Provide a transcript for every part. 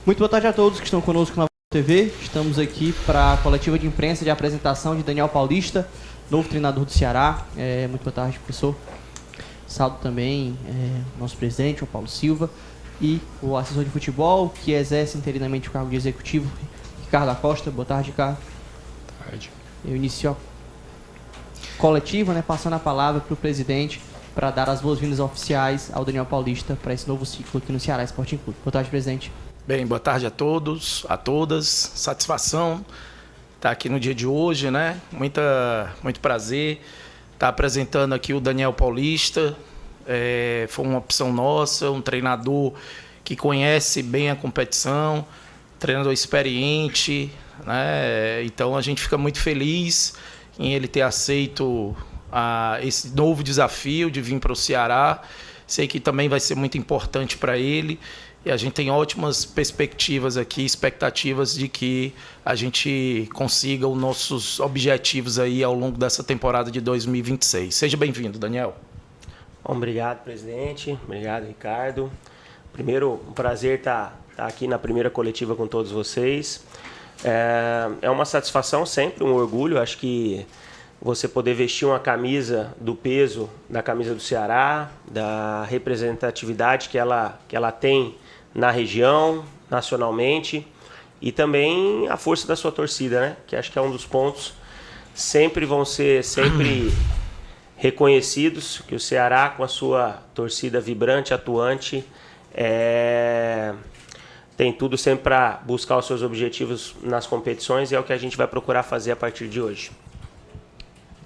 Muito boa tarde a todos que estão conosco na TV. Estamos aqui para a coletiva de imprensa de apresentação de Daniel Paulista, novo treinador do Ceará. Muito boa tarde, professor. Saldo também nosso presidente, João Paulo Silva, e o assessor de futebol, que exerce interinamente o cargo de executivo, Ricardo Acosta. Boa tarde, Ricardo. Boa tarde. Eu inicio a coletiva, passando a palavra para o presidente para dar as boas-vindas oficiais ao Daniel Paulista para esse novo ciclo aqui no Ceará Sporting Clube. Boa tarde, presidente. Bem, boa tarde a todos, a todas. Satisfação estar aqui no dia de hoje, né? Muito prazer estar apresentando aqui o Daniel Paulista. Foi uma opção nossa, um treinador que conhece bem a competição, treinador experiente, né? Então a gente fica muito feliz em ele ter aceito esse novo desafio de vir para o Ceará. Sei que também vai ser muito importante para ele. E a gente tem ótimas perspectivas aqui, expectativas de que a gente consiga os nossos objetivos aí ao longo dessa temporada de 2026. Seja bem-vindo, Daniel. Bom, obrigado, presidente. Obrigado, Ricardo. Primeiro, um prazer estar aqui na primeira coletiva com todos vocês. É uma satisfação sempre, um orgulho. Acho que você poder vestir uma camisa do peso da camisa do Ceará, da representatividade que ela tem na região, nacionalmente, e também a força da sua torcida, né? Que acho que é um dos pontos sempre vão ser reconhecidos, que o Ceará, com a sua torcida vibrante, atuante, tem tudo sempre para buscar os seus objetivos nas competições, e é o que a gente vai procurar fazer a partir de hoje.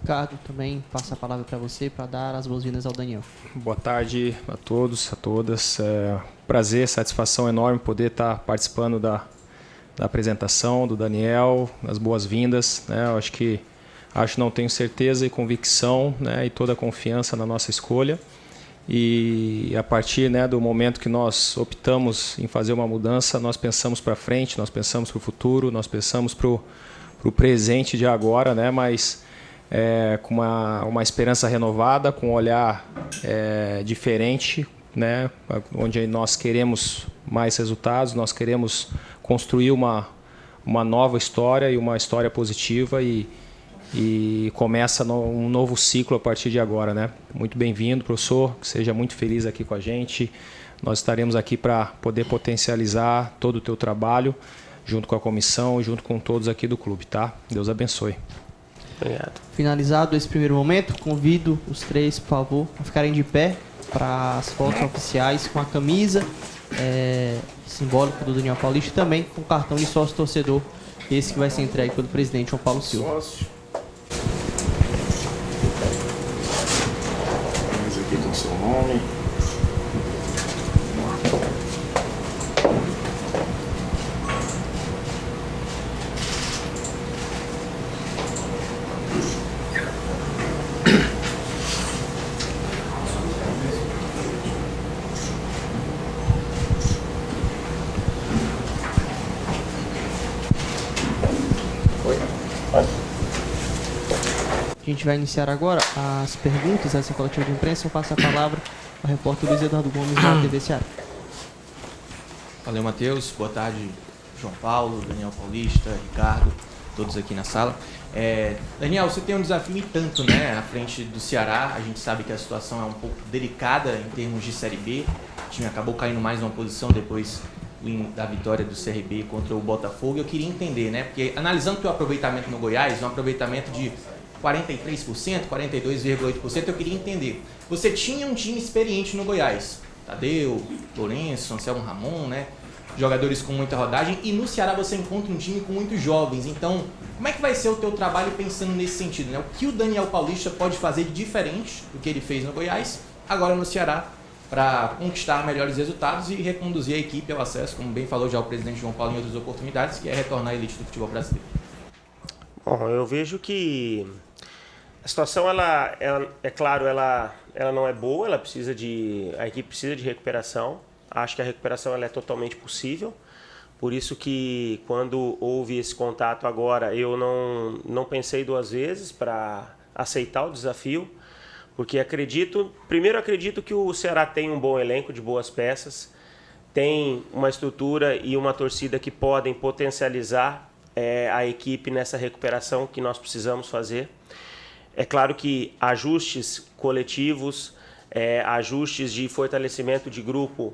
Ricardo, também passa a palavra para você para dar as boas-vindas ao Daniel. Boa tarde a todos, a todas. Prazer, satisfação enorme poder estar participando da apresentação do Daniel, das boas-vindas, né? Não tenho certeza e convicção, né, e toda a confiança na nossa escolha. E a partir, né, do momento que nós optamos em fazer uma mudança, nós pensamos para frente, nós pensamos para o futuro, nós pensamos para o presente de agora, né, mas com uma esperança renovada, com um olhar diferente, né, onde nós queremos mais resultados, nós queremos construir uma nova história e uma história positiva e começa um novo ciclo a partir de agora, né? Muito bem-vindo, professor, que seja muito feliz aqui com a gente. Nós estaremos aqui para poder potencializar todo o teu trabalho, junto com a comissão e junto com todos aqui do clube, tá? Deus abençoe. Obrigado. Finalizado esse primeiro momento, convido os três, por favor, a ficarem de pé para as fotos oficiais com a camisa simbólica do Daniel Paulista e também com o cartão de sócio-torcedor, esse que vai ser entregue pelo presidente João Paulo Silva. Sócio. Temos aqui com o seu nome. A gente vai iniciar agora as perguntas dessa coletiva de imprensa. Eu passo a palavra ao repórter Luiz Eduardo Gomes da TV Ceará. Valeu, Matheus. Boa tarde, João Paulo, Daniel Paulista, Ricardo, todos aqui na sala. Daniel, você tem um desafio e tanto, né, à frente do Ceará. A gente sabe que a situação é um pouco delicada em termos de Série B. O time acabou caindo mais uma posição depois da vitória do CRB contra o Botafogo. Eu queria entender, né, porque analisando o teu aproveitamento no Goiás, um aproveitamento de 43%, 42,8%, eu queria entender. Você tinha um time experiente no Goiás, Tadeu, Lourenço, Anselmo Ramon, né? jogadores com muita rodagem, e no Ceará você encontra um time com muitos jovens. Então, como é que vai ser o teu trabalho pensando nesse sentido, né? O que o Daniel Paulista pode fazer de diferente do que ele fez no Goiás, agora no Ceará, para conquistar melhores resultados e reconduzir a equipe ao acesso, como bem falou já o presidente João Paulo em outras oportunidades, que é retornar à elite do futebol brasileiro? Bom, eu vejo que a situação, ela é claro, ela não é boa, a equipe precisa de recuperação. Acho que a recuperação ela é totalmente possível. Por isso que quando houve esse contato agora, eu não pensei duas vezes para aceitar o desafio, porque acredito que o Ceará tem um bom elenco de boas peças, tem uma estrutura e uma torcida que podem potencializar a equipe nessa recuperação que nós precisamos fazer. É claro que ajustes coletivos, ajustes de fortalecimento de grupo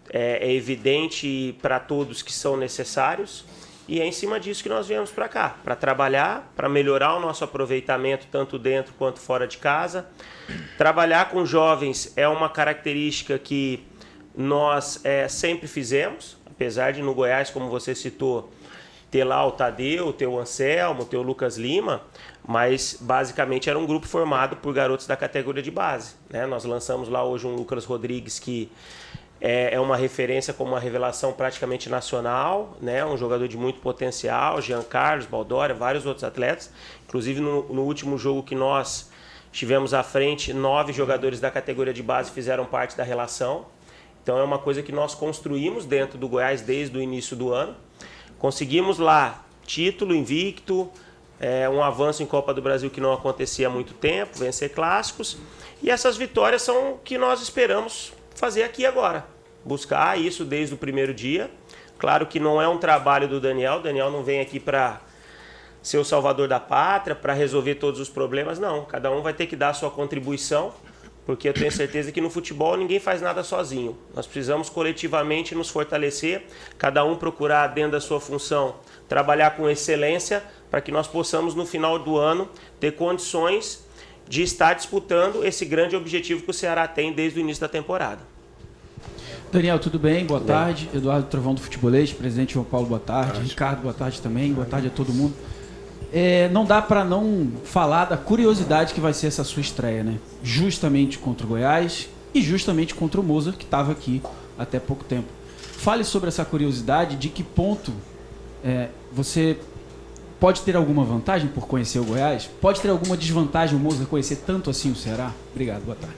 é evidente para todos que são necessários, e é em cima disso que nós viemos para cá, para trabalhar, para melhorar o nosso aproveitamento tanto dentro quanto fora de casa. Trabalhar com jovens é uma característica que nós sempre fizemos, apesar de no Goiás, como você citou, ter lá o Tadeu, ter o Anselmo, ter o Lucas Lima, mas basicamente era um grupo formado por garotos da categoria de base, né? Nós lançamos lá hoje um Lucas Rodrigues que é uma referência como uma revelação praticamente nacional, né? Um jogador de muito potencial, Jean Carlos, Baldória, vários outros atletas. Inclusive no último jogo que nós tivemos à frente, 9 jogadores da categoria de base fizeram parte da relação. Então é uma coisa que nós construímos dentro do Goiás desde o início do ano. Conseguimos lá título invicto, um avanço em Copa do Brasil que não acontecia há muito tempo, vencer clássicos. E essas vitórias são o que nós esperamos fazer aqui agora. Buscar isso desde o primeiro dia. Claro que não é um trabalho do Daniel. O Daniel não vem aqui para ser o salvador da pátria, para resolver todos os problemas. Não, cada um vai ter que dar a sua contribuição, porque eu tenho certeza que no futebol ninguém faz nada sozinho. Nós precisamos coletivamente nos fortalecer, cada um procurar dentro da sua função trabalhar com excelência para que nós possamos no final do ano ter condições de estar disputando esse grande objetivo que o Ceará tem desde o início da temporada. Daniel, tudo bem? Boa tarde. Eduardo Trovão do Futebolês, presidente João Paulo, boa tarde. Ricardo, boa tarde também. Boa tarde a todo mundo. Não dá para não falar da curiosidade que vai ser essa sua estreia, né? Justamente contra o Goiás e justamente contra o Mozart, que estava aqui até pouco tempo. Fale sobre essa curiosidade, de que ponto você pode ter alguma vantagem por conhecer o Goiás? Pode ter alguma desvantagem o Mozart conhecer tanto assim o Ceará? Obrigado, boa tarde.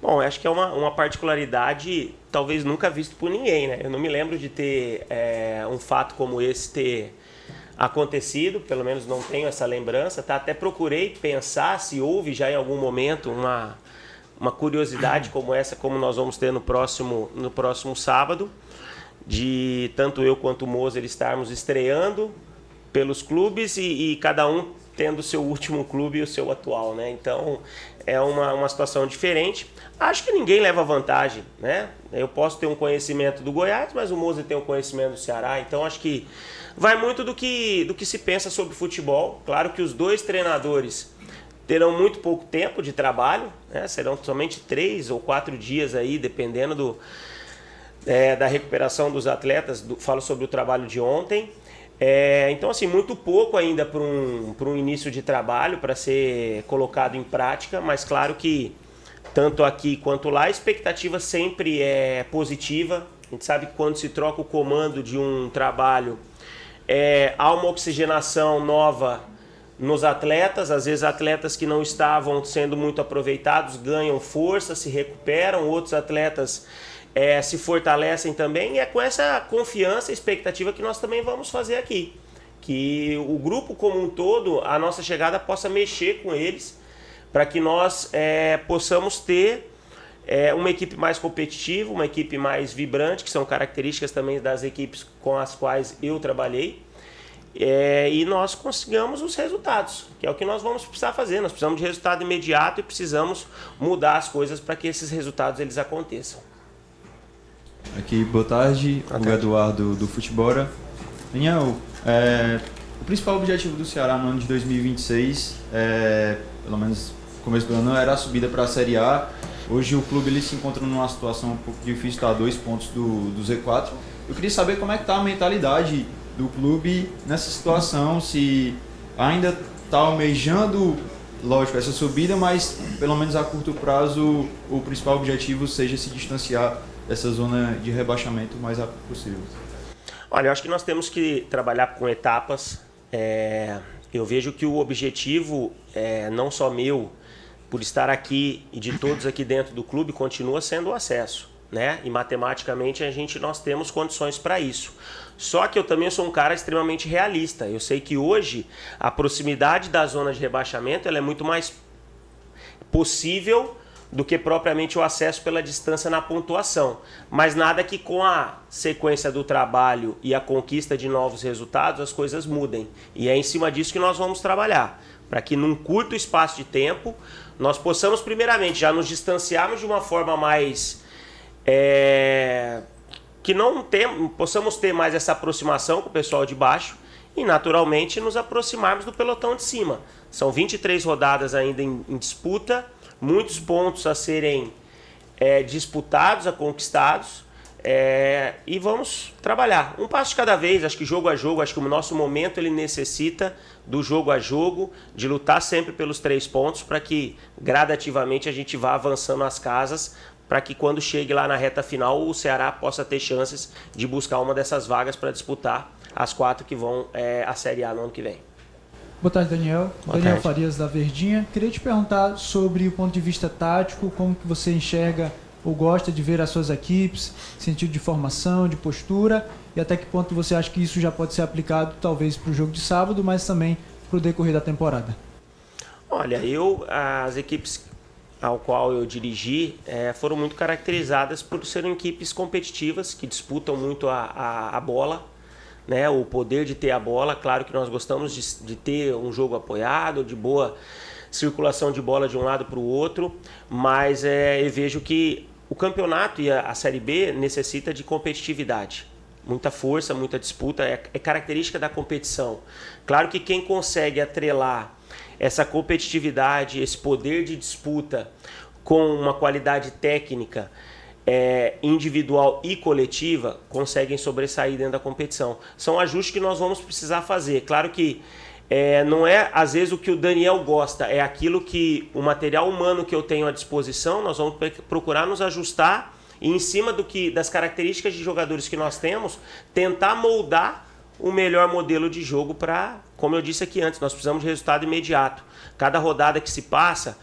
Bom, acho que é uma particularidade talvez nunca vista por ninguém, né? Eu não me lembro de ter um fato como esse ter acontecido, pelo menos não tenho essa lembrança, tá? Até procurei pensar se houve já em algum momento uma curiosidade como essa, como nós vamos ter no próximo sábado, de tanto eu quanto o Moser estarmos estreando pelos clubes e cada um tendo o seu último clube e o seu atual, né? Então é uma situação diferente. Acho que ninguém leva vantagem, né? Eu posso ter um conhecimento do Goiás, mas o Moser tem um conhecimento do Ceará, então acho que vai muito do que se pensa sobre futebol. Claro que os dois treinadores terão muito pouco tempo de trabalho, né? Serão somente 3 ou 4 dias aí, dependendo da recuperação dos atletas. Falo sobre o trabalho de ontem. Então, assim, muito pouco ainda para um início de trabalho, para ser colocado em prática, mas claro que tanto aqui quanto lá a expectativa sempre é positiva. A gente sabe que quando se troca o comando de um trabalho, há uma oxigenação nova nos atletas. Às vezes atletas que não estavam sendo muito aproveitados ganham força, se recuperam, outros atletas se fortalecem também, e é com essa confiança e expectativa que nós também vamos fazer aqui. Que o grupo como um todo, a nossa chegada possa mexer com eles, para que nós possamos ter uma equipe mais competitiva, uma equipe mais vibrante, que são características também das equipes com as quais eu trabalhei, e nós consigamos os resultados, que é o que nós vamos precisar fazer. Nós precisamos de resultado imediato e precisamos mudar as coisas para que esses resultados eles aconteçam. Aqui, boa tarde, o Eduardo do Futebora. Daniel, o principal objetivo do Ceará no ano de 2026, pelo menos no começo do ano, era a subida para a Série A. Hoje o clube ele se encontra numa situação um pouco difícil, está a 2 pontos do Z4. Eu queria saber como é que está a mentalidade do clube nessa situação, se ainda está almejando, lógico, essa subida, mas pelo menos a curto prazo o principal objetivo seja se distanciar dessa zona de rebaixamento o mais rápido possível. Olha, eu acho que nós temos que trabalhar com etapas. Eu vejo que o objetivo, não só meu, por estar aqui e de todos aqui dentro do clube, continua sendo o acesso, né? E matematicamente nós temos condições para isso. Só que eu também sou um cara extremamente realista. Eu sei que hoje a proximidade da zona de rebaixamento ela é muito mais possível do que propriamente o acesso pela distância na pontuação. Mas nada que com a sequência do trabalho e a conquista de novos resultados as coisas mudem. E é em cima disso que nós vamos trabalhar, para que num curto espaço de tempo nós possamos primeiramente já nos distanciarmos de uma forma mais... que possamos ter mais essa aproximação com o pessoal de baixo e naturalmente nos aproximarmos do pelotão de cima. São 23 rodadas ainda em disputa, muitos pontos a serem disputados, a conquistados, e vamos trabalhar um passo de cada vez. Acho que jogo a jogo, acho que o nosso momento ele necessita do jogo a jogo, de lutar sempre pelos 3 pontos para que gradativamente a gente vá avançando as casas, para que quando chegue lá na reta final o Ceará possa ter chances de buscar uma dessas vagas para disputar as 4 que vão à Série A no ano que vem. Boa tarde, Daniel. Daniel Farias, da Verdinha. Queria te perguntar sobre o ponto de vista tático, como que você enxerga ou gosta de ver as suas equipes, sentido de formação, de postura, e até que ponto você acha que isso já pode ser aplicado talvez para o jogo de sábado, mas também para o decorrer da temporada? Olha, as equipes ao qual eu dirigi foram muito caracterizadas por serem equipes competitivas, que disputam muito a bola, né, o poder de ter a bola. Claro que nós gostamos de ter um jogo apoiado, de boa circulação de bola de um lado para o outro, mas eu vejo que o campeonato e a Série B necessita de competitividade. Muita força, muita disputa, é característica da competição. Claro que quem consegue atrelar essa competitividade, esse poder de disputa com uma qualidade técnica individual e coletiva, conseguem sobressair dentro da competição. São ajustes que nós vamos precisar fazer. Claro que não é às vezes o que o Daniel gosta, é aquilo que o material humano que eu tenho à disposição, nós vamos procurar nos ajustar e em cima das características de jogadores que nós temos, tentar moldar o melhor modelo de jogo para, como eu disse aqui antes, nós precisamos de resultado imediato. Cada rodada que se passa,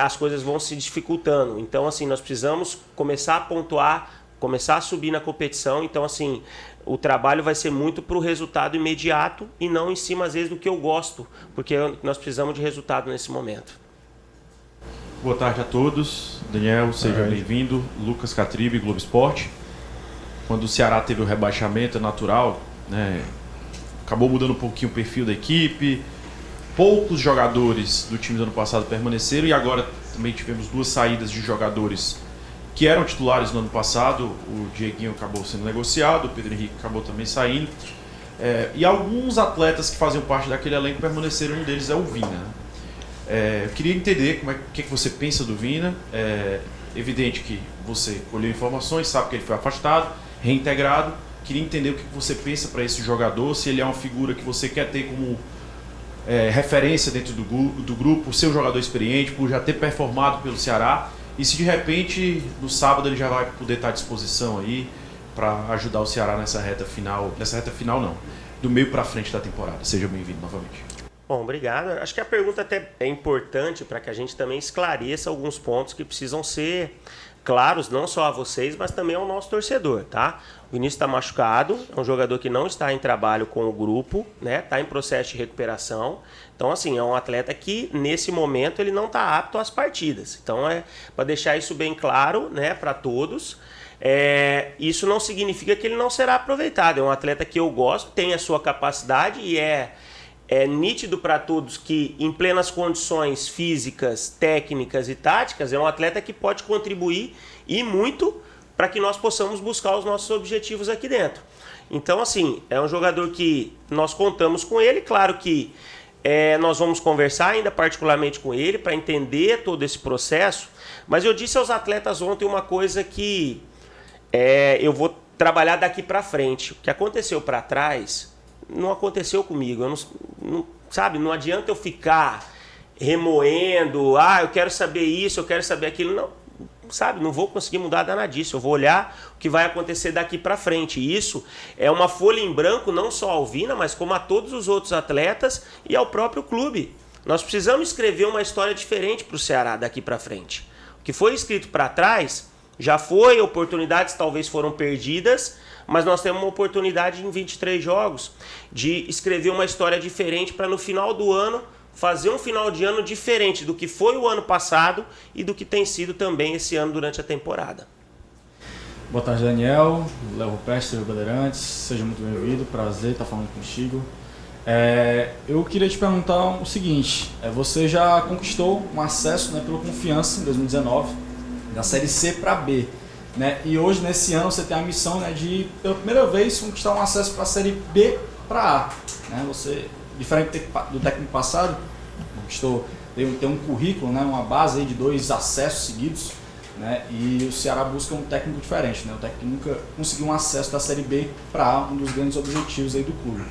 as coisas vão se dificultando. Então, assim, nós precisamos começar a pontuar, começar a subir na competição. Então, assim, o trabalho vai ser muito para o resultado imediato e não em cima, às vezes, do que eu gosto, porque nós precisamos de resultado nesse momento. Boa tarde a todos. Daniel, seja bem-vindo. Lucas Catribe, Globo Esporte. Quando o Ceará teve o rebaixamento, é natural, né? Acabou mudando um pouquinho o perfil da equipe. Poucos jogadores do time do ano passado permaneceram e agora também tivemos 2 saídas de jogadores que eram titulares no ano passado. O Dieguinho acabou sendo negociado, o Pedro Henrique acabou também saindo. E alguns atletas que faziam parte daquele elenco permaneceram, um deles é o Vina, né? Eu queria entender o que você pensa do Vina. Evidente que você colheu informações, sabe que ele foi afastado, reintegrado. Queria entender o que você pensa para esse jogador, se ele é uma figura que você quer ter como referência dentro do grupo, ser um jogador experiente, por já ter performado pelo Ceará, e se de repente no sábado ele já vai poder estar à disposição aí para ajudar o Ceará nessa reta final não, do meio para frente da temporada. Seja bem-vindo novamente. Bom, obrigado. Acho que a pergunta até é importante para que a gente também esclareça alguns pontos que precisam ser claros, não só a vocês, mas também ao nosso torcedor, tá? O Vinícius está machucado, é um jogador que não está em trabalho com o grupo, né? Está em processo de recuperação. Então, assim, é um atleta que, nesse momento, ele não está apto às partidas. Então, para deixar isso bem claro, né, para todos, isso não significa que ele não será aproveitado. É um atleta que eu gosto, tem a sua capacidade e é nítido para todos que, em plenas condições físicas, técnicas e táticas, é um atleta que pode contribuir e muito para que nós possamos buscar os nossos objetivos aqui dentro. Então, assim, é um jogador que nós contamos com ele. Claro que nós vamos conversar ainda particularmente com ele para entender todo esse processo, mas eu disse aos atletas ontem uma coisa que eu vou trabalhar daqui para frente. O que aconteceu para trás não aconteceu comigo. Eu sabe, não adianta eu ficar remoendo, eu quero saber isso, eu quero saber aquilo. Não, sabe, não vou conseguir mudar nada disso. Eu vou olhar o que vai acontecer daqui para frente. E isso é uma folha em branco, não só ao Vina, mas como a todos os outros atletas e ao próprio clube. Nós precisamos escrever uma história diferente para o Ceará daqui para frente. O que foi escrito para trás já foi, oportunidades talvez foram perdidas, mas nós temos uma oportunidade em 23 jogos de escrever uma história diferente para no final do ano fazer um final de ano diferente do que foi o ano passado e do que tem sido também esse ano durante a temporada. Boa tarde, Daniel, Léo Pestre, Bandeirantes, seja muito bem-vindo, prazer estar falando contigo. Eu queria te perguntar o seguinte, você já conquistou um acesso, né, pela Confiança em 2019, da Série C para B, né, e hoje nesse ano você tem a missão, né, de pela primeira vez conquistar um acesso para a Série B para A, né, você, diferente do técnico passado, conquistou, tem um currículo, né, uma base aí de 2 acessos seguidos, né, e o Ceará busca um técnico diferente, né, o técnico nunca conseguiu um acesso da Série B para A, um dos grandes objetivos aí do clube.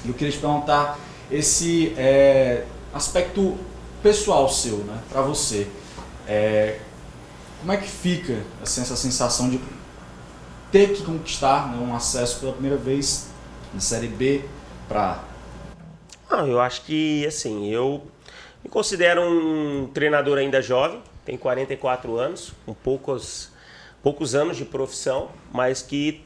Eu queria te perguntar esse aspecto pessoal seu, né, para você. Como é que fica assim, essa sensação de ter que conquistar, né, um acesso pela primeira vez na Série B para A? Eu acho que, assim, eu me considero um treinador ainda jovem, tenho 44 anos, com poucos anos de profissão, mas que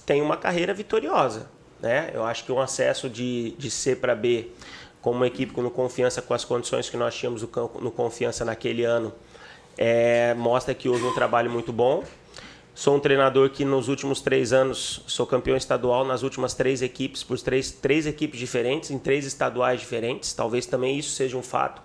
tem uma carreira vitoriosa, né? Eu acho que um acesso de C para B, como uma equipe no Confiança, com as condições que nós tínhamos no Confiança naquele ano, mostra que houve um trabalho muito bom. Sou um treinador que nos últimos 3 anos sou campeão estadual nas últimas 3 equipes, por 3 equipes diferentes, em 3 estaduais diferentes. Talvez também isso seja um fato,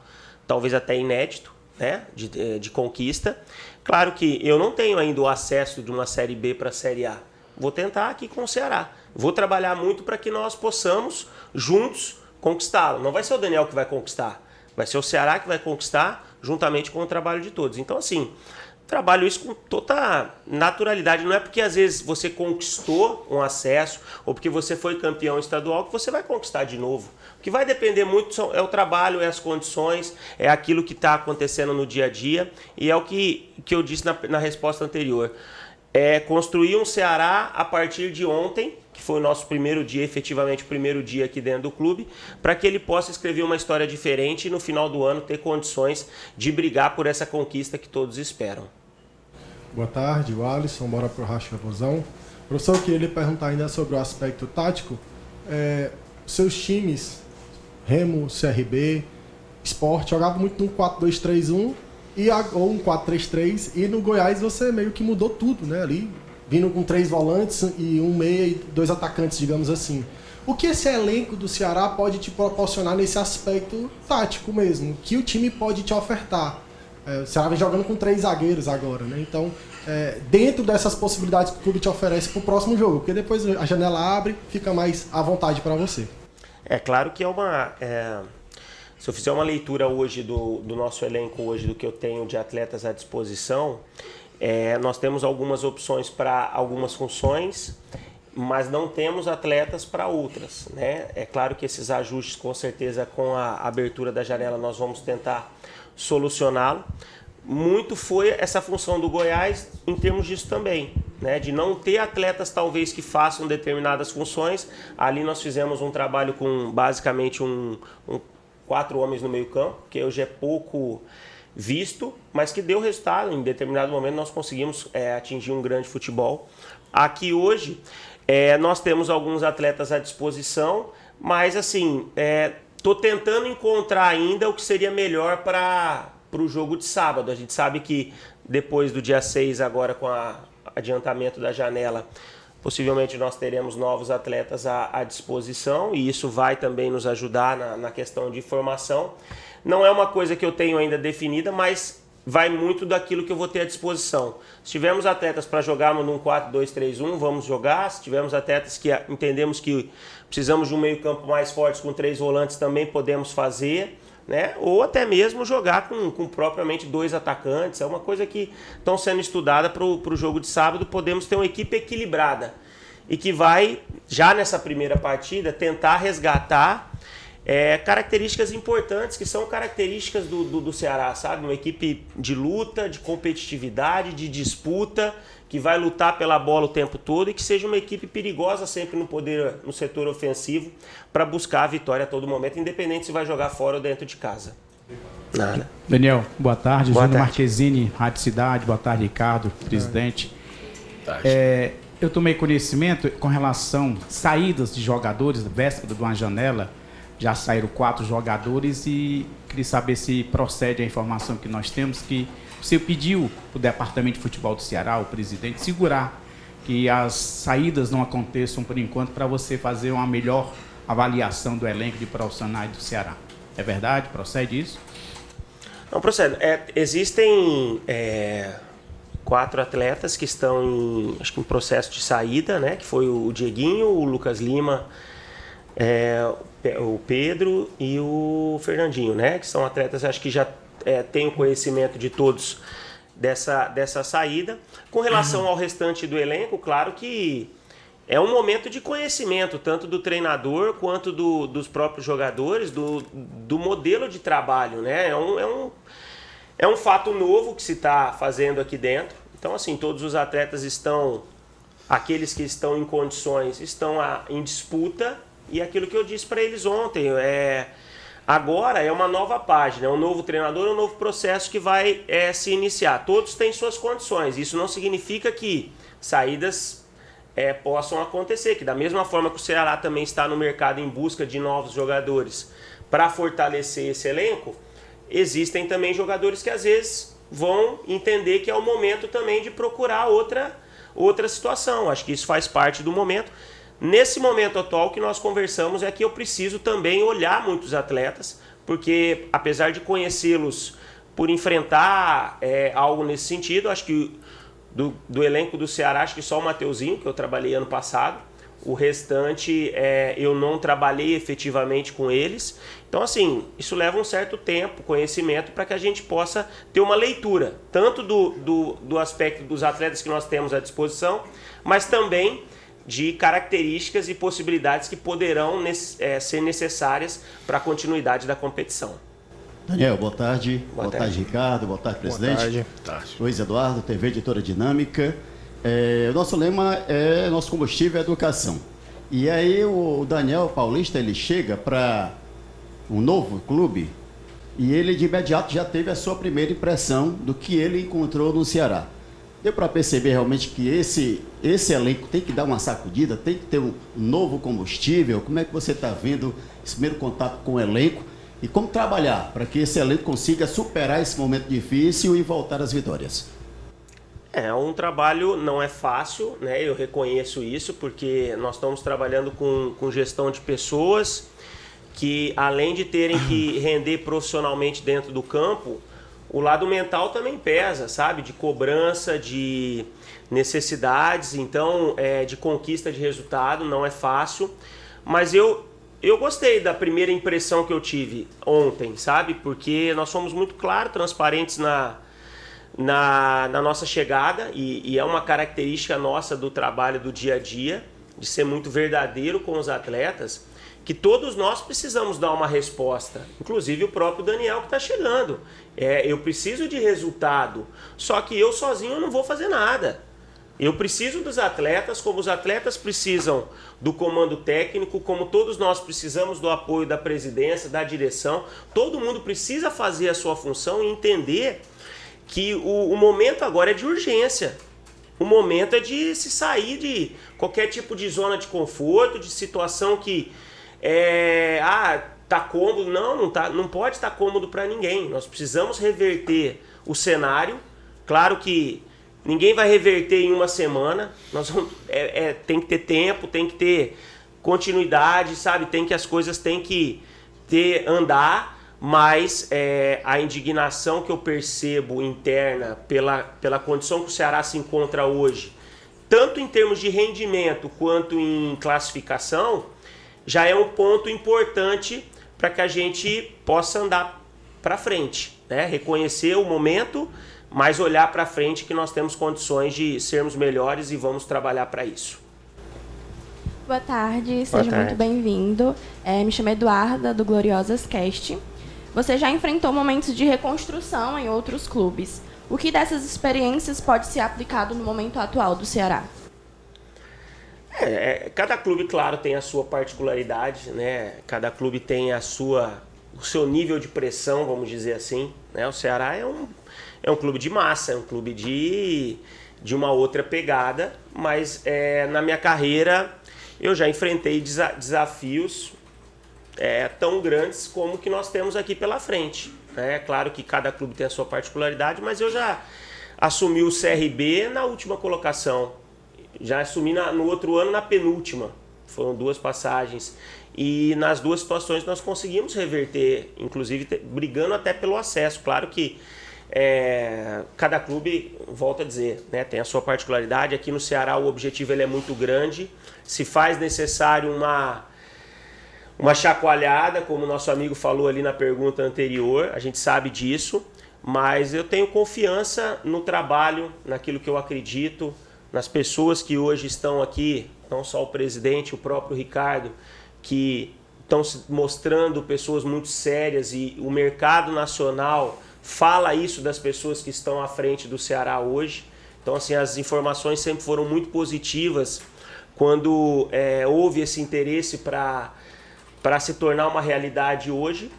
talvez até inédito, né, de conquista. Claro que eu não tenho ainda o acesso de uma Série B para a Série A. Vou tentar aqui com o Ceará. Vou trabalhar muito para que nós possamos, juntos, conquistá-lo. Não vai ser o Daniel que vai conquistar, vai ser o Ceará que vai conquistar, juntamente com o trabalho de todos. Então, assim, trabalho isso com toda naturalidade. Não é porque às vezes você conquistou um acesso ou porque você foi campeão estadual que você vai conquistar de novo. O que vai depender muito é o trabalho, é as condições, é aquilo que está acontecendo no dia a dia, e é o que eu disse na resposta anterior. Construir um Ceará a partir de ontem, que foi o nosso primeiro dia, efetivamente o primeiro dia aqui dentro do clube, para que ele possa escrever uma história diferente e no final do ano ter condições de brigar por essa conquista que todos esperam. Boa tarde, o Alisson, bora pro Racha Vozão. Professor, eu queria lhe perguntar ainda sobre o aspecto tático. Seus times, Remo, CRB, Sport, jogavam muito num 4-2-3-1 ou um 4-3-3, e no Goiás você meio que mudou tudo, né? Ali, vindo com 3 volantes e um meia e 2 atacantes, digamos assim. O que esse elenco do Ceará pode te proporcionar nesse aspecto tático mesmo? O que o time pode te ofertar? O Ceará vem jogando com 3 zagueiros agora, né? Então, dentro dessas possibilidades que o clube te oferece para o próximo jogo, porque depois a janela abre, fica mais à vontade para você. É claro que se eu fizer uma leitura hoje do nosso elenco, hoje do que eu tenho de atletas à disposição, nós temos algumas opções para algumas funções, mas não temos atletas para outras, né? É claro que esses ajustes, com certeza, com a abertura da janela, nós vamos tentar solucioná-lo. Muito foi essa função do Goiás em termos disso também, né? De não ter atletas talvez que façam determinadas funções. Ali nós fizemos um trabalho com basicamente 4 homens no meio campo, que hoje é pouco visto, mas que deu resultado. Em determinado momento nós conseguimos atingir um grande futebol. Aqui hoje nós temos alguns atletas à disposição, mas assim, estou tentando encontrar ainda o que seria melhor para o jogo de sábado. A gente sabe que depois do dia 6, agora com o adiantamento da janela, possivelmente nós teremos novos atletas à disposição, e isso vai também nos ajudar na questão de formação. Não é uma coisa que eu tenho ainda definida, mas vai muito daquilo que eu vou ter à disposição. Se tivermos atletas para jogarmos num 4-2-3-1, vamos jogar. Se tivermos atletas que entendemos que precisamos de um meio campo mais forte com 3 volantes, também podemos fazer, né? Ou até mesmo jogar com propriamente 2 atacantes. É uma coisa que estão sendo estudada para o jogo de sábado. Podemos ter uma equipe equilibrada e que vai, já nessa primeira partida, tentar resgatar características importantes que são características do Ceará, sabe? Uma equipe de luta, de competitividade, de disputa, que vai lutar pela bola o tempo todo e que seja uma equipe perigosa sempre no setor ofensivo para buscar a vitória a todo momento, independente se vai jogar fora ou dentro de casa. Nada. Daniel, boa tarde. Boa Júnior tarde. Marquezine, Rádio Cidade. Boa tarde, Ricardo, presidente. Eu tomei conhecimento com relação a saídas de jogadores, véspera de uma janela. Já saíram 4 jogadores e queria saber se procede a informação que nós temos que você pediu para o Departamento de Futebol do Ceará, o presidente, segurar que as saídas não aconteçam por enquanto para você fazer uma melhor avaliação do elenco de profissionais do Ceará. É verdade? Procede isso? Não, procede. Existem 4 atletas que estão acho que em processo de saída, né? Que foi o Dieguinho, o Lucas Lima, o Pedro e o Fernandinho, né? Que são atletas, acho que já têm o conhecimento de todos dessa saída. Com relação ao restante do elenco, claro que é um momento de conhecimento, tanto do treinador quanto dos próprios jogadores, do modelo de trabalho, né? É um fato novo que se está fazendo aqui dentro. Então, assim, todos os atletas aqueles que estão em condições, estão em disputa. E aquilo que eu disse para eles ontem, agora é uma nova página, é um novo treinador, é um novo processo que vai se iniciar. Todos têm suas condições. Isso não significa que saídas possam acontecer, que da mesma forma que o Ceará também está no mercado em busca de novos jogadores para fortalecer esse elenco, existem também jogadores que às vezes vão entender que é o momento também de procurar outra situação. Acho que isso faz parte do momento. Nesse momento atual que nós conversamos é que eu preciso também olhar muitos atletas, porque apesar de conhecê-los por enfrentar algo nesse sentido, acho que do elenco do Ceará, acho que só o Mateuzinho, que eu trabalhei ano passado, o restante eu não trabalhei efetivamente com eles. Então, assim, isso leva um certo tempo, conhecimento, para que a gente possa ter uma leitura, tanto do aspecto dos atletas que nós temos à disposição, mas também de características e possibilidades que poderão ser necessárias para a continuidade da competição. Daniel, boa tarde. Boa tarde, Ricardo. Boa tarde, presidente. Boa tarde. Luiz Eduardo, TV Editora Dinâmica. O nosso lema nosso combustível é educação. E aí o Daniel Paulista, ele chega para um novo clube e ele de imediato já teve a sua primeira impressão do que ele encontrou no Ceará. Deu para perceber realmente que esse elenco tem que dar uma sacudida, tem que ter um novo combustível. Como é que você está vendo esse primeiro contato com o elenco e como trabalhar para que esse elenco consiga superar esse momento difícil e voltar às vitórias? Um trabalho não é fácil, né? Eu reconheço isso, porque nós estamos trabalhando com gestão de pessoas que, além de terem que render profissionalmente dentro do campo, o lado mental também pesa, sabe? De cobrança, de necessidades, então, de conquista de resultado, não é fácil. Mas eu gostei da primeira impressão que eu tive ontem, sabe? Porque nós fomos muito claros, transparentes na nossa chegada e é uma característica nossa do trabalho do dia a dia, de ser muito verdadeiro com os atletas, que todos nós precisamos dar uma resposta, inclusive o próprio Daniel que está chegando. Eu preciso de resultado, só que eu sozinho não vou fazer nada. Eu preciso dos atletas, como os atletas precisam do comando técnico, como todos nós precisamos do apoio da presidência, da direção. Todo mundo precisa fazer a sua função e entender que o momento agora é de urgência. O momento é de se sair de qualquer tipo de zona de conforto, de situação que tá cômodo. Não pode estar cômodo para ninguém. Nós precisamos reverter o cenário. Claro que ninguém vai reverter em uma semana. Tem que ter tempo, tem que ter continuidade, sabe? As coisas têm que andar, mas a indignação que eu percebo interna pela condição que o Ceará se encontra hoje, tanto em termos de rendimento quanto em classificação, já é um ponto importante para que a gente possa andar para frente, né? Reconhecer o momento, mas olhar para frente que nós temos condições de sermos melhores e vamos trabalhar para isso. Boa tarde, seja muito bem-vindo. Me chamo Eduarda, do Gloriosas Cast. Você já enfrentou momentos de reconstrução em outros clubes. O que dessas experiências pode ser aplicado no momento atual do Ceará? Cada clube, claro, tem a sua particularidade, né? Cada clube tem o seu nível de pressão, vamos dizer assim, né? O Ceará é um clube de massa, é um clube de uma outra pegada, mas na minha carreira eu já enfrentei desafios tão grandes como que nós temos aqui pela frente. É claro que cada clube tem a sua particularidade, mas eu já assumi o CRB na última colocação. Já assumi no outro ano na penúltima. Foram 2 passagens. E nas 2 situações nós conseguimos reverter, inclusive brigando até pelo acesso. Claro que cada clube, volto a dizer, né, tem a sua particularidade. Aqui no Ceará o objetivo ele é muito grande. Se faz necessário uma chacoalhada, como o nosso amigo falou ali na pergunta anterior, a gente sabe disso, mas eu tenho confiança no trabalho, naquilo que eu acredito, nas pessoas que hoje estão aqui, não só o presidente, o próprio Ricardo, que estão se mostrando pessoas muito sérias e o mercado nacional fala isso das pessoas que estão à frente do Ceará hoje. Então, assim, as informações sempre foram muito positivas quando houve esse interesse para se tornar uma realidade hoje,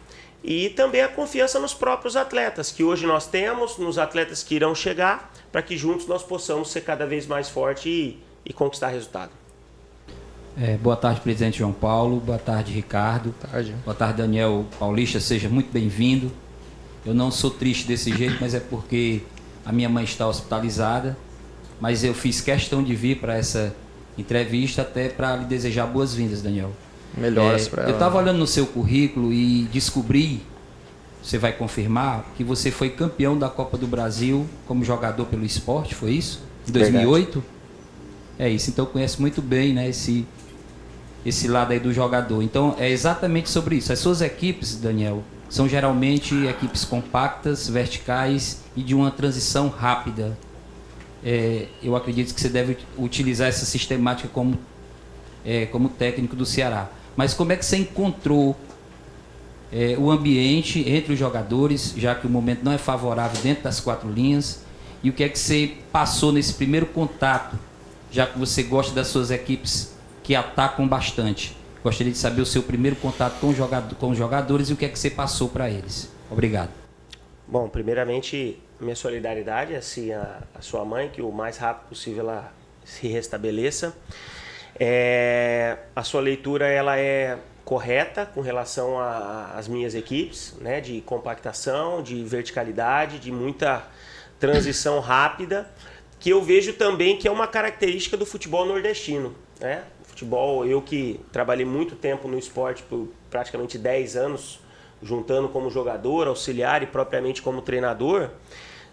e também a confiança nos próprios atletas, que hoje nós temos, nos atletas que irão chegar, para que juntos nós possamos ser cada vez mais fortes e conquistar resultado. Boa tarde, presidente João Paulo, boa tarde, Ricardo. Boa tarde, Daniel Paulista, seja muito bem-vindo. Eu não sou triste desse jeito, mas é porque a minha mãe está hospitalizada, mas eu fiz questão de vir para essa entrevista até para lhe desejar boas-vindas, Daniel. Melhoras para ela. Eu estava olhando no seu currículo e descobri, você vai confirmar, que você foi campeão da Copa do Brasil como jogador pelo esporte, foi isso? Em 2008? É isso, então conhece muito bem, né, esse lado aí do jogador. Então é exatamente sobre isso. As suas equipes, Daniel, são geralmente equipes compactas, verticais e de uma transição rápida. Eu acredito que você deve utilizar essa sistemática como técnico do Ceará. Mas como é que você encontrou o ambiente entre os jogadores, já que o momento não é favorável dentro das 4 linhas, e o que é que você passou nesse primeiro contato, já que você gosta das suas equipes que atacam bastante? Gostaria de saber o seu primeiro contato com os jogadores e o que é que você passou para eles. Obrigado. Bom, primeiramente, minha solidariedade assim, a sua mãe, que o mais rápido possível ela se restabeleça. A sua leitura ela é correta com relação às minhas equipes, né, de compactação, de verticalidade, de muita transição rápida, que eu vejo também que é uma característica do futebol nordestino, né? Futebol, eu que trabalhei muito tempo no esporte, por praticamente 10 anos, juntando como jogador, auxiliar e propriamente como treinador,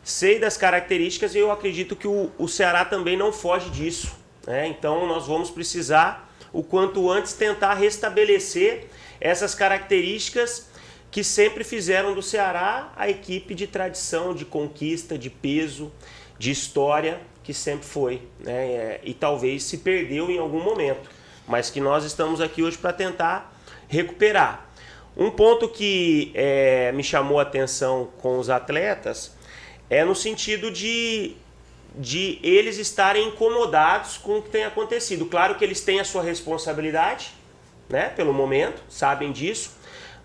sei das características e eu acredito que o Ceará também não foge disso. Então nós vamos precisar, o quanto antes, tentar restabelecer essas características que sempre fizeram do Ceará a equipe de tradição, de conquista, de peso, de história, que sempre foi, né? E talvez se perdeu em algum momento, mas que nós estamos aqui hoje para tentar recuperar. Um ponto que me chamou a atenção com os atletas é no sentido de eles estarem incomodados com o que tem acontecido. Claro que eles têm a sua responsabilidade, né, pelo momento, sabem disso,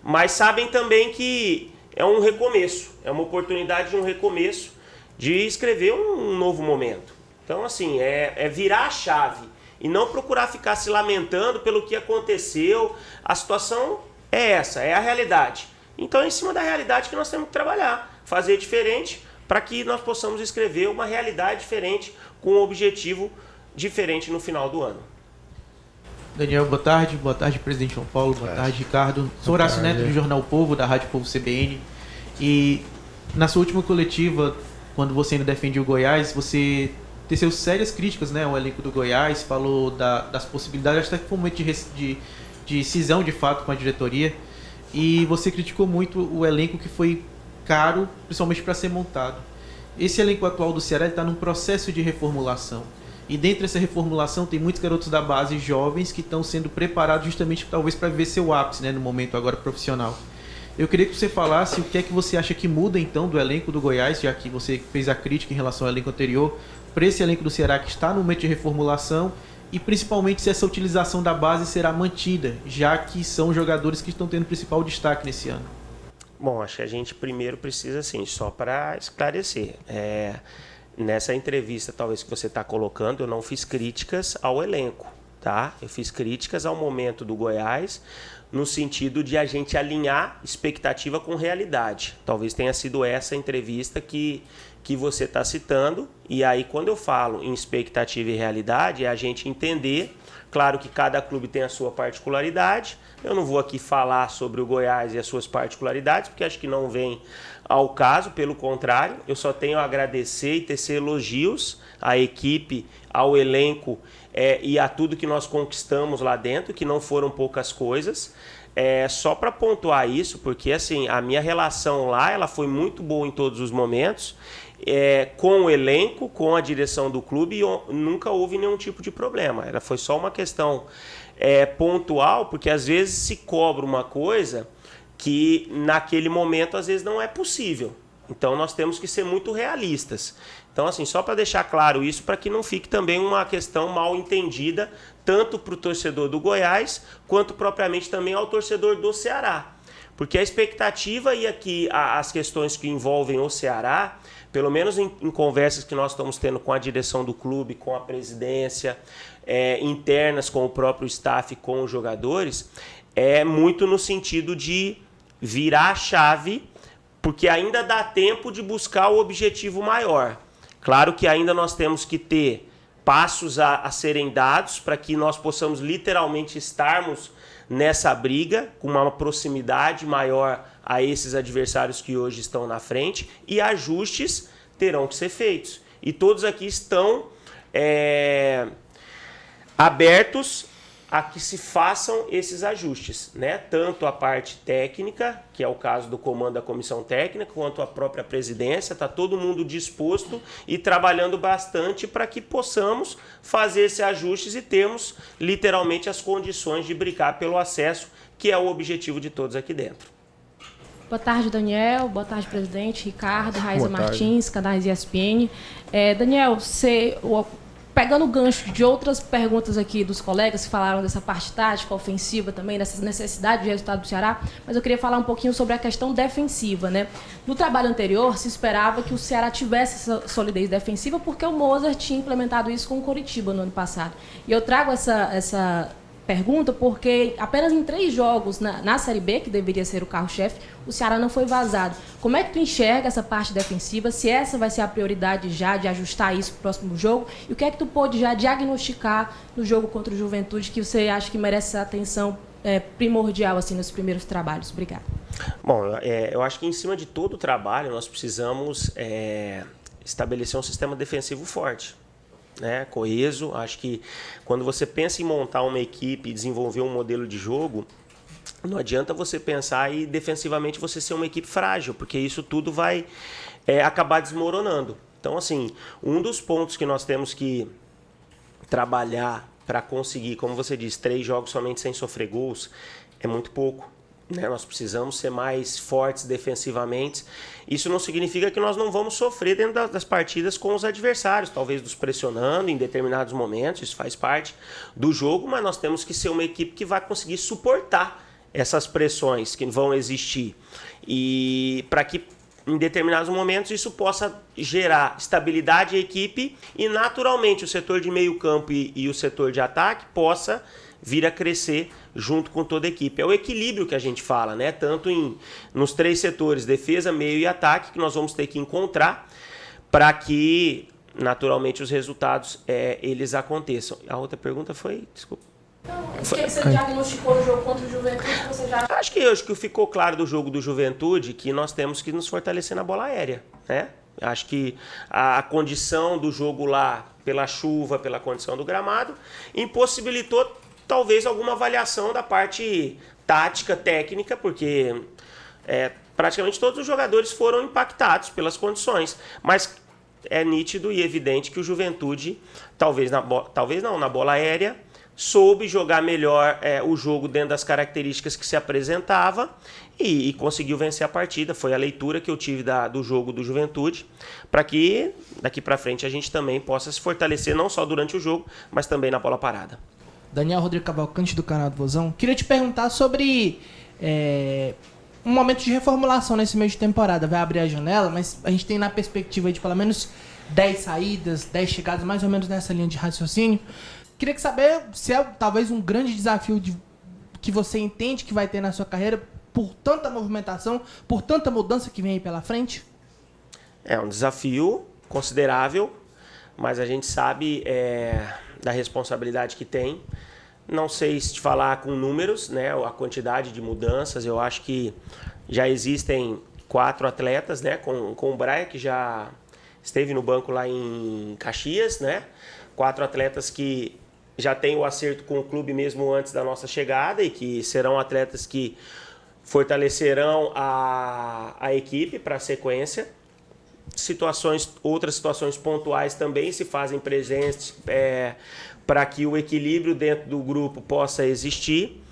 mas sabem também que é um recomeço, é uma oportunidade de um recomeço, de escrever um novo momento. Então, assim, é virar a chave e não procurar ficar se lamentando pelo que aconteceu. A situação é essa, é a realidade. Então é em cima da realidade que nós temos que trabalhar, fazer diferente, para que nós possamos escrever uma realidade diferente, com um objetivo diferente no final do ano. Daniel, boa tarde, presidente João Paulo, boa tarde, Ricardo. Sou Horácio Neto, do Jornal Povo, da Rádio Povo CBN. E na sua última coletiva, quando você ainda defendia o Goiás, você teceu sérias críticas, né, ao elenco do Goiás, falou das possibilidades, até que foi um momento de cisão de fato com a diretoria. E você criticou muito o elenco que foi caro, principalmente para ser montado. Esse elenco atual do Ceará está num processo de reformulação. E dentro dessa reformulação tem muitos garotos da base jovens que estão sendo preparados justamente talvez para viver seu ápice, né, no momento agora profissional. Eu queria que você falasse o que é que você acha que muda então do elenco do Goiás, já que você fez a crítica em relação ao elenco anterior, para esse elenco do Ceará que está no momento de reformulação, e principalmente se essa utilização da base será mantida, já que são jogadores que estão tendo principal destaque nesse ano. Bom, acho que a gente primeiro precisa, assim, só para esclarecer, nessa entrevista talvez que você está colocando, eu não fiz críticas ao elenco, tá? Eu fiz críticas ao momento do Goiás, no sentido de a gente alinhar expectativa com realidade. Talvez tenha sido essa entrevista que você está citando, e aí quando eu falo em expectativa e realidade, é a gente entender, claro que cada clube tem a sua particularidade, eu não vou aqui falar sobre o Goiás e as suas particularidades, porque acho que não vem ao caso, pelo contrário, eu só tenho a agradecer e tecer elogios à equipe, ao elenco e a tudo que nós conquistamos lá dentro, que não foram poucas coisas. Só para pontuar isso, porque assim, a minha relação lá ela foi muito boa em todos os momentos, com o elenco, com a direção do clube, e nunca houve nenhum tipo de problema. Ela foi só uma questão pontual, porque às vezes se cobra uma coisa que naquele momento às vezes não é possível. Então nós temos que ser muito realistas. Então, assim, só para deixar claro isso, para que não fique também uma questão mal entendida, tanto para o torcedor do Goiás, quanto propriamente também ao torcedor do Ceará. Porque a expectativa e aqui as questões que envolvem o Ceará, pelo menos em conversas que nós estamos tendo com a direção do clube, com a presidência, internas com o próprio staff, com os jogadores, é muito no sentido de virar a chave, porque ainda dá tempo de buscar o objetivo maior. Claro que ainda nós temos que ter passos a serem dados para que nós possamos literalmente estarmos nessa briga com uma proximidade maior a esses adversários que hoje estão na frente, e ajustes terão que ser feitos. E todos aqui estão abertos a que se façam esses ajustes, né? Tanto a parte técnica, que é o caso do comando da comissão técnica, quanto a própria presidência, está todo mundo disposto e trabalhando bastante para que possamos fazer esses ajustes e termos literalmente as condições de brigar pelo acesso, que é o objetivo de todos aqui dentro. Boa tarde, Daniel. Boa tarde, presidente. Ricardo, Raiza Martins, canais ESPN. Daniel, pegando o gancho de outras perguntas aqui dos colegas que falaram dessa parte tática, ofensiva também, dessa necessidade de resultado do Ceará, mas eu queria falar um pouquinho sobre a questão defensiva, né? No trabalho anterior, se esperava que o Ceará tivesse essa solidez defensiva porque o Mozart tinha implementado isso com o Coritiba no ano passado. E eu trago essa pergunta porque apenas em 3 jogos na Série B, que deveria ser o carro-chefe, o Ceará não foi vazado. Como é que tu enxerga essa parte defensiva? Se essa vai ser a prioridade já de ajustar isso para o próximo jogo? E o que é que tu pode já diagnosticar no jogo contra o Juventude que você acha que merece essa atenção primordial assim, nos primeiros trabalhos? Obrigada. Bom, eu acho que em cima de todo o trabalho nós precisamos estabelecer um sistema defensivo forte. Coeso. Acho que quando você pensa em montar uma equipe e desenvolver um modelo de jogo, não adianta você pensar e defensivamente você ser uma equipe frágil, porque isso tudo vai acabar desmoronando. Então, assim, um dos pontos que nós temos que trabalhar para conseguir, como você disse, 3 jogos somente sem sofrer gols, é muito pouco. Nós precisamos ser mais fortes defensivamente. Isso não significa que nós não vamos sofrer dentro das partidas com os adversários, talvez nos pressionando em determinados momentos, isso faz parte do jogo, mas nós temos que ser uma equipe que vai conseguir suportar essas pressões que vão existir. E para que em determinados momentos isso possa gerar estabilidade à equipe e naturalmente o setor de meio campo e o setor de ataque possa vir a crescer junto com toda a equipe. É o equilíbrio que a gente fala, né? Tanto nos 3 setores, defesa, meio e ataque, que nós vamos ter que encontrar para que, naturalmente, os resultados eles aconteçam. A outra pergunta foi... Desculpa. O que você diagnosticou no jogo contra o Juventude? Você já... Acho que ficou claro do jogo do Juventude que nós temos que nos fortalecer na bola aérea, né? Acho que a condição do jogo lá, pela chuva, pela condição do gramado, impossibilitou talvez alguma avaliação da parte tática, técnica, porque praticamente todos os jogadores foram impactados pelas condições, mas é nítido e evidente que o Juventude, talvez na bola aérea, soube jogar melhor o jogo dentro das características que se apresentava e conseguiu vencer a partida. Foi a leitura que eu tive do jogo do Juventude, para que daqui para frente a gente também possa se fortalecer, não só durante o jogo, mas também na bola parada. Daniel Rodrigo Cavalcante, do canal do Vozão. Queria te perguntar sobre um momento de reformulação nesse meio de temporada. Vai abrir a janela, mas a gente tem na perspectiva de pelo menos 10 saídas, 10 chegadas, mais ou menos nessa linha de raciocínio. Queria saber se é talvez um grande desafio que você entende que vai ter na sua carreira por tanta movimentação, por tanta mudança que vem aí pela frente. É um desafio considerável, mas a gente sabe da responsabilidade que tem. Não sei se te falar com números, né, a quantidade de mudanças. Eu acho que já existem 4 atletas, né, com o Braia, que já esteve no banco lá em Caxias, né? 4 atletas que já têm o acerto com o clube mesmo antes da nossa chegada e que serão atletas que fortalecerão a equipe para a sequência. Outras situações pontuais também se fazem presentes para que o equilíbrio dentro do grupo possa existir.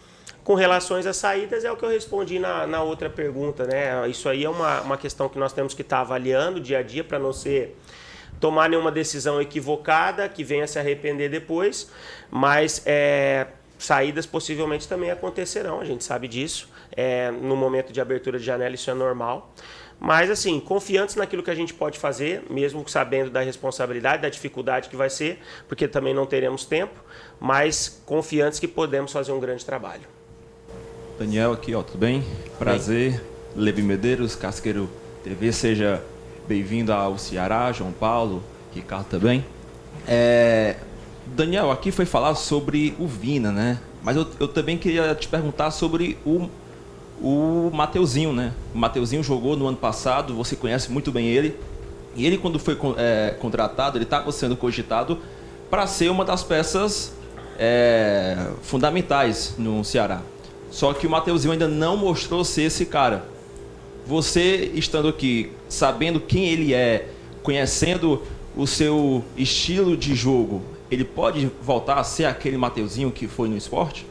Com relações às saídas, é o que eu respondi na outra pergunta, né? Isso aí é uma questão que nós temos que estar avaliando dia a dia para não tomar nenhuma decisão equivocada que venha se arrepender depois, mas saídas possivelmente também acontecerão, a gente sabe disso. No momento de abertura de janela isso é normal. Mas, assim, confiantes naquilo que a gente pode fazer, mesmo sabendo da responsabilidade, da dificuldade que vai ser, porque também não teremos tempo, mas confiantes que podemos fazer um grande trabalho. Daniel aqui, tudo bem? Prazer. Levi Medeiros, Casqueiro TV, seja bem-vindo ao Ceará, João Paulo, Ricardo também. Daniel, aqui foi falar sobre o Vina, né? Mas eu também queria te perguntar sobre o Mateuzinho, né? O Mateuzinho jogou no ano passado, você conhece muito bem ele. E ele, quando foi contratado, ele estava sendo cogitado para ser uma das peças fundamentais no Ceará. Só que o Mateuzinho ainda não mostrou ser esse cara. Você, estando aqui, sabendo quem ele é, conhecendo o seu estilo de jogo, ele pode voltar a ser aquele Mateuzinho que foi no esporte?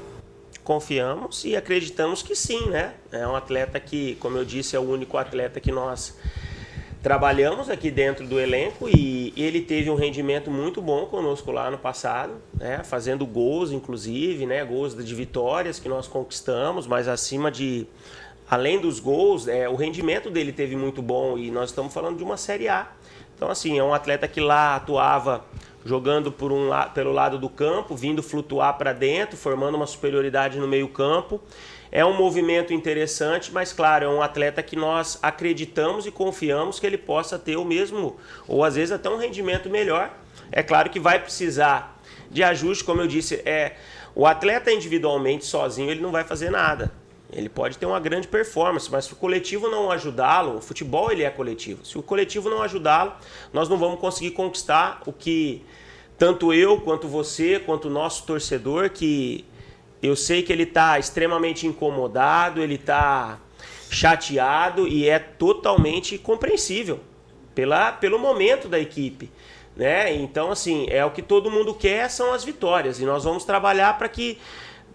Confiamos e acreditamos que sim, né? É um atleta que, como eu disse, é o único atleta que nós trabalhamos aqui dentro do elenco e ele teve um rendimento muito bom conosco lá no passado, né? Fazendo gols, inclusive, né? Gols de vitórias que nós conquistamos, mas além dos gols, o rendimento dele teve muito bom e nós estamos falando de uma Série A. Então, assim, é um atleta que lá atuava jogando pelo lado do campo, vindo flutuar para dentro, formando uma superioridade no meio campo. É um movimento interessante, mas claro, é um atleta que nós acreditamos e confiamos que ele possa ter o mesmo, ou às vezes até um rendimento melhor. É claro que vai precisar de ajuste, como eu disse, o atleta individualmente, sozinho, ele não vai fazer nada. Ele pode ter uma grande performance, mas se o coletivo não ajudá-lo, o futebol ele é coletivo. Se o coletivo não ajudá-lo, nós não vamos conseguir conquistar o que tanto eu, quanto você, quanto o nosso torcedor, que eu sei que ele está extremamente incomodado, ele está chateado e é totalmente compreensível pelo momento da equipe, né? Então, assim, o que todo mundo quer são as vitórias e nós vamos trabalhar para que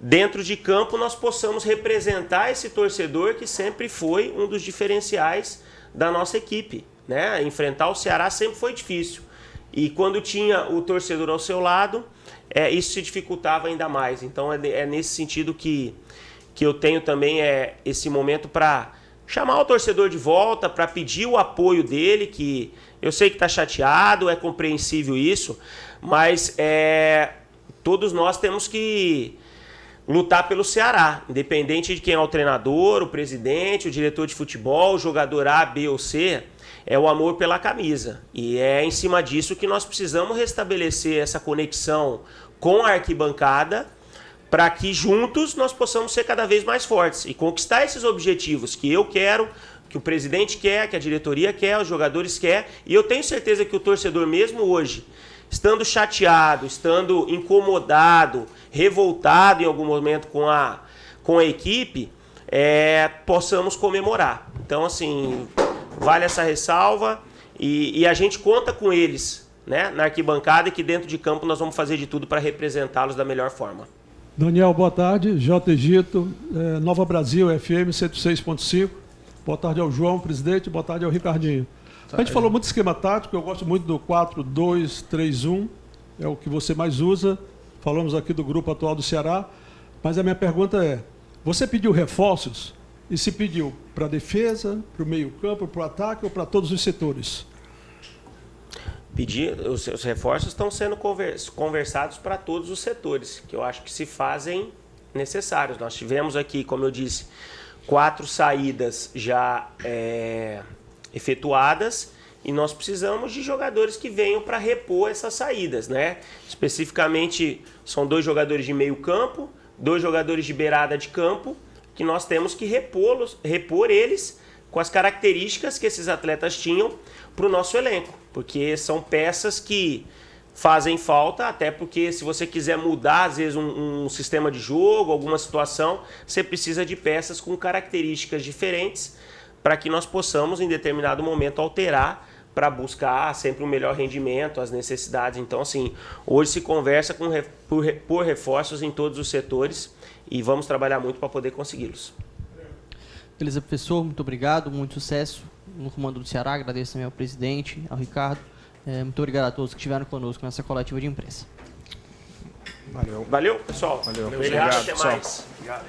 dentro de campo nós possamos representar esse torcedor que sempre foi um dos diferenciais da nossa equipe, né? Enfrentar o Ceará sempre foi difícil. E quando tinha o torcedor ao seu lado, isso se dificultava ainda mais. Então é nesse sentido que eu tenho também esse momento para chamar o torcedor de volta, para pedir o apoio dele, que eu sei que está chateado, é compreensível isso, mas todos nós temos que lutar pelo Ceará, independente de quem é o treinador, o presidente, o diretor de futebol, o jogador A, B ou C, é o amor pela camisa. E é em cima disso que nós precisamos restabelecer essa conexão com a arquibancada para que juntos nós possamos ser cada vez mais fortes e conquistar esses objetivos que eu quero, que o presidente quer, que a diretoria quer, os jogadores querem. E eu tenho certeza que o torcedor mesmo hoje, estando chateado, estando incomodado, revoltado em algum momento com a equipe, possamos comemorar. Então, assim, vale essa ressalva e a gente conta com eles, né, na arquibancada, e que dentro de campo nós vamos fazer de tudo para representá-los da melhor forma. Daniel, boa tarde. J. Egito, Nova Brasil, FM 106.5. Boa tarde ao João, presidente. Boa tarde ao Ricardinho. A gente falou muito de esquema tático, eu gosto muito do 4-2-3-1, é o que você mais usa. Falamos aqui do grupo atual do Ceará, mas a minha pergunta é, você pediu reforços e se pediu para a defesa, para o meio-campo, para o ataque ou para todos os setores? Os reforços estão sendo conversados para todos os setores, que eu acho que se fazem necessários. Nós tivemos aqui, como eu disse, 4 saídas já efetuadas e nós precisamos de jogadores que venham para repor essas saídas, né? Especificamente, são 2 jogadores de meio campo, 2 jogadores de beirada de campo, que nós temos que repor eles com as características que esses atletas tinham para o nosso elenco, porque são peças que fazem falta, até porque se você quiser mudar, às vezes, um sistema de jogo, alguma situação, você precisa de peças com características diferentes para que nós possamos, em determinado momento, alterar para buscar sempre um melhor rendimento, as necessidades. Então, assim, hoje se conversa por reforços em todos os setores e vamos trabalhar muito para poder consegui-los. Beleza, professor, muito obrigado, muito sucesso no comando do Ceará. Agradeço também ao presidente, ao Ricardo. Muito obrigado a todos que estiveram conosco nessa coletiva de imprensa. Valeu, pessoal. Valeu. Obrigado, até pessoal. mais. Obrigado.